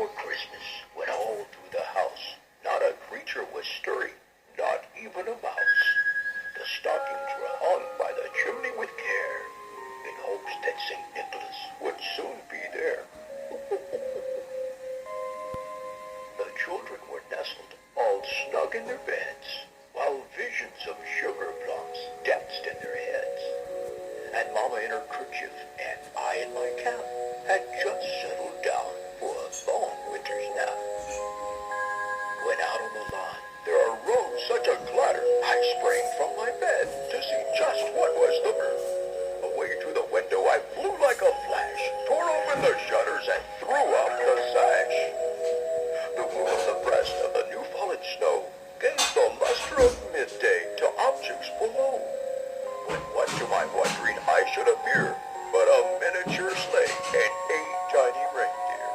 before Christmas, when all through the house not a creature was stirring, not even a mouse. The stockings were hung by the chimney with care, in hopes that St. Nicholas would soon be there. The children were nestled all snug in their beds, while visions of sugar plums danced in their heads. And Mama in her kerchief, and I in my cap, had just settled down for a long winter's nap. When out on the lawn there arose such a clatter, I sprang from my bed to see just what was the matter. Away to the window I flew like a flash, tore open the shutters and threw out the sash. The gloom of the breast of the new-fallen snow gave the luster of midday to objects below. When what to my wondering eye should appear but a miniature sleigh and 8 tiny reindeer.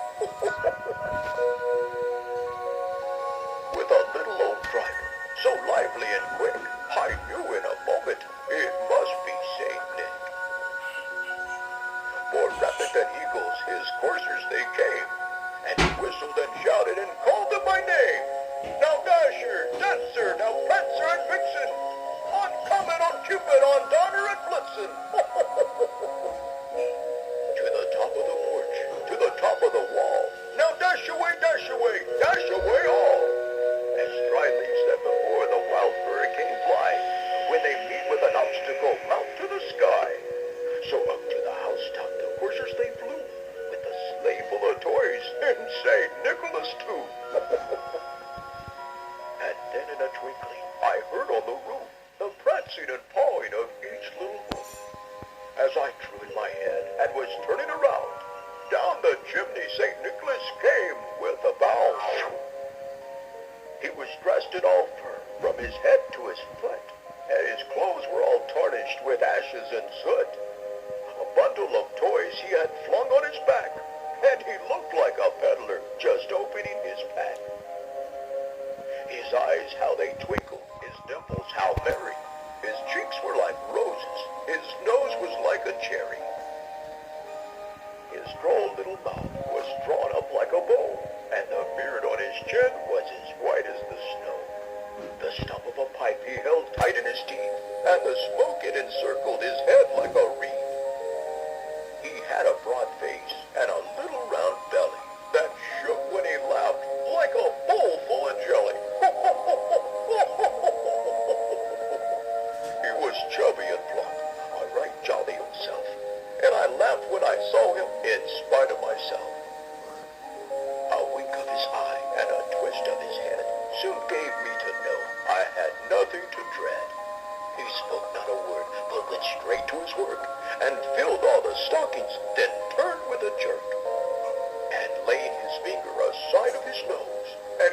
With a little old driver, so lively and quick, I knew in a moment it must be Saint Nick. More rapid than eagles, his coursers they came, and he whistled and shouted and called them by name. Now Dasher, Dancer, now Prancer and Vixen, on Comet, on Cupid, on Donner and Blitzen. To the top of the porch, to the top of the wall, now dash away, dash away all. As dry leaves that before the wild hurricane fly, when they meet with an obstacle, mount to the sky. So up to the housetop the coursers they flew, with the sleigh full of toys, and St. Nicholas too. And then in a twinkling, I heard on the roof the prancing and pawing of each little hoof. As I drew in my head and was turning around, down the chimney St. Nicholas came with a bound. He was dressed in all fur, from his head to his foot, and his clothes were all tarnished with ashes and soot. A bundle of toys he had flung on his back, and he looked like a peddler just opening his pack. His eyes, how they twinkled, his dimples, how merry. His cheeks were like roses, his nose was like a cherry. His droll little mouth was drawn up like a bow, and the beard on his chin was as white as the snow. The stump of a pipe he held tight in his teeth, and the smoke it encircled his head like a wreath. He had a broad face and a little round belly that shook when he laughed like a bowl full of jelly. He was chubby and plump, a right jolly old self, and I laughed when I saw him in spite of myself. A wink of his eye and a twist of his head soon gave me to know I had nothing to dread. He spoke not a word, but went straight to his work, and filled all the stockings, then turned with a jerk, and laying his finger aside of his nose, and